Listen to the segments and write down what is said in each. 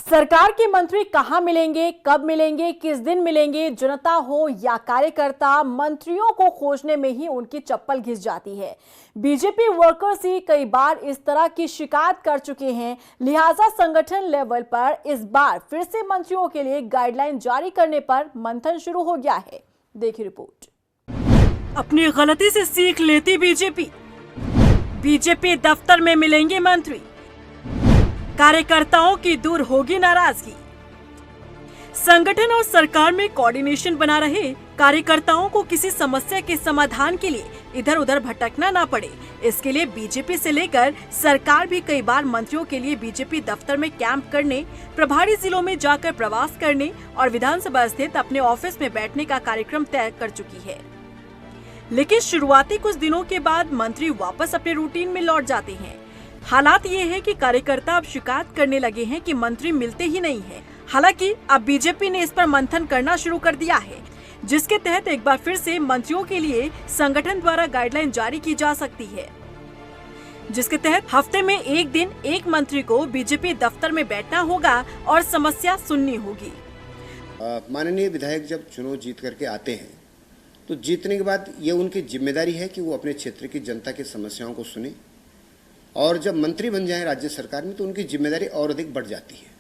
सरकार के मंत्री कहां मिलेंगे, कब मिलेंगे, किस दिन मिलेंगे, जनता हो या कार्यकर्ता, मंत्रियों को खोजने में ही उनकी चप्पल घिस जाती है। बीजेपी वर्कर्स ही कई बार इस तरह की शिकायत कर चुके हैं। लिहाजा संगठन लेवल पर इस बार फिर से मंत्रियों के लिए गाइडलाइन जारी करने पर मंथन शुरू हो गया है। देखिए रिपोर्ट। अपनी गलती से सीख लेती बीजेपी दफ्तर में मिलेंगे मंत्री, कार्यकर्ताओं की दूर होगी नाराजगी। संगठन और सरकार में कोऑर्डिनेशन बना रहे कार्यकर्ताओं को किसी समस्या के समाधान के लिए इधर उधर भटकना ना पड़े, इसके लिए बीजेपी से लेकर सरकार भी कई बार मंत्रियों के लिए बीजेपी दफ्तर में कैंप करने, प्रभारी जिलों में जाकर प्रवास करने और विधानसभा स्थित अपने ऑफिस में बैठने का कार्यक्रम तय कर चुकी है। लेकिन शुरुआती कुछ दिनों के बाद मंत्री वापस अपने रूटीन में लौट जाते हैं। हालात ये है कि कार्यकर्ता अब शिकायत करने लगे हैं कि मंत्री मिलते ही नहीं हैं। हालांकि अब बीजेपी ने इस पर मंथन करना शुरू कर दिया है, जिसके तहत एक बार फिर से मंत्रियों के लिए संगठन द्वारा गाइडलाइन जारी की जा सकती है, जिसके तहत हफ्ते में एक दिन एक मंत्री को बीजेपी दफ्तर में बैठना होगा और समस्या सुननी होगी। माननीय विधायक जब चुनाव जीत करके आते हैं तो जीतने के बाद ये उनकी जिम्मेदारी है कि वो अपने क्षेत्र की जनता की समस्याओं को सुने, और जब मंत्री बन जाएं राज्य सरकार में तो उनकी जिम्मेदारी और अधिक बढ़ जाती है।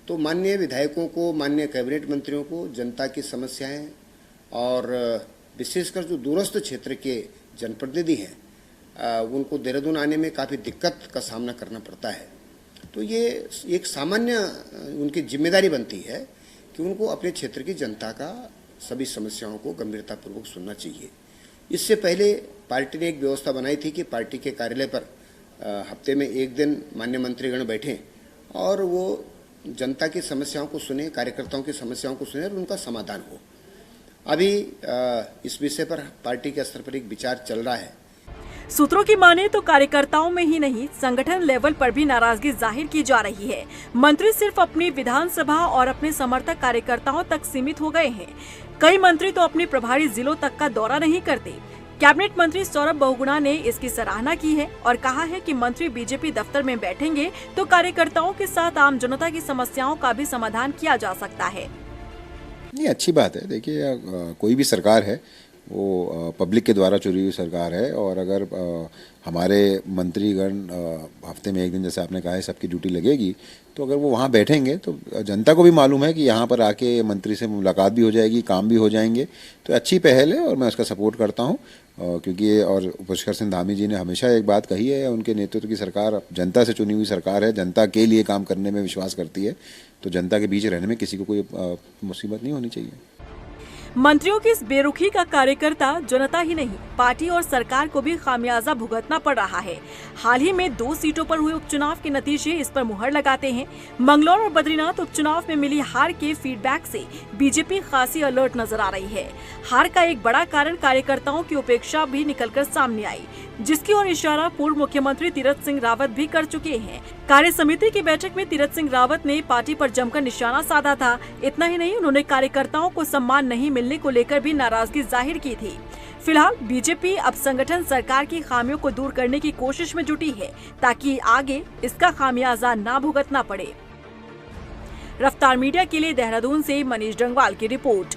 तो माननीय विधायकों को, माननीय कैबिनेट मंत्रियों को जनता की समस्याएं और विशेषकर जो दूरस्थ क्षेत्र के जनप्रतिनिधि हैं उनको देहरादून आने में काफ़ी दिक्कत का सामना करना पड़ता है। तो ये एक सामान्य उनकी जिम्मेदारी बनती है कि उनको अपने क्षेत्र की जनता का सभी समस्याओं को गंभीरतापूर्वक सुनना चाहिए। इससे पहले पार्टी ने एक व्यवस्था बनाई थी कि पार्टी के कार्यालय पर हफ्ते में एक दिन मान्य मंत्रीगण बैठें और वो जनता की समस्याओं को सुने, कार्यकर्ताओं की समस्याओं को सुने और उनका समाधान हो। अभी इस विषय पर पार्टी के स्तर पर एक विचार चल रहा है। सूत्रों की माने तो कार्यकर्ताओं में ही नहीं, संगठन लेवल पर भी नाराजगी जाहिर की जा रही है। मंत्री सिर्फ अपनी विधानसभा और अपने समर्थक कार्यकर्ताओं तक सीमित हो गए हैं। कई मंत्री तो अपने प्रभारी जिलों तक का दौरा नहीं करते। कैबिनेट मंत्री सौरभ बहुगुणा ने इसकी सराहना की है और कहा है कि मंत्री बीजेपी दफ्तर में बैठेंगे तो कार्यकर्ताओं के साथ आम जनता की समस्याओं का भी समाधान किया जा सकता है। नहीं, अच्छी बात है। देखिए, कोई भी सरकार है वो पब्लिक के द्वारा चुनी हुई सरकार है, और अगर हमारे मंत्रीगण हफ्ते में एक दिन, जैसे आपने कहा है, सबकी ड्यूटी लगेगी, तो अगर वो वहाँ बैठेंगे तो जनता को भी मालूम है कि यहाँ पर आके मंत्री से मुलाकात भी हो जाएगी, काम भी हो जाएंगे। तो अच्छी पहल है और मैं उसका सपोर्ट करता हूँ, क्योंकि और पुष्कर सिंह धामी जी ने हमेशा एक बात कही है, उनके नेतृत्व की सरकार जनता से चुनी हुई सरकार है, जनता के लिए काम करने में विश्वास करती है, तो जनता के बीच रहने में किसी को कोई मुसीबत नहीं होनी चाहिए। मंत्रियों की इस बेरुखी का कार्यकर्ता, जनता ही नहीं, पार्टी और सरकार को भी खामियाजा भुगतना पड़ रहा है। हाल ही में 2 सीटों पर हुए उपचुनाव के नतीजे इस पर मुहर लगाते हैं। मंगलौर और बद्रीनाथ उपचुनाव में मिली हार के फीडबैक से बीजेपी खासी अलर्ट नजर आ रही है। हार का एक बड़ा कारण कार्यकर्ताओं की उपेक्षा भी निकलकर सामने आई, जिसकी ओर इशारा पूर्व मुख्यमंत्री तीरथ सिंह रावत भी कर चुके हैं। कार्य समिति की बैठक में तीरथ सिंह रावत ने पार्टी पर जमकर निशाना साधा था। इतना ही नहीं, उन्होंने कार्यकर्ताओं को सम्मान नहीं मिलने को लेकर भी नाराजगी जाहिर की थी। फिलहाल बीजेपी अब संगठन सरकार की खामियों को दूर करने की कोशिश में जुटी है, ताकि आगे इसका खामियाजा ना भुगतना पड़े। रफ्तार मीडिया के लिए देहरादून से मनीष डंगवाल की रिपोर्ट।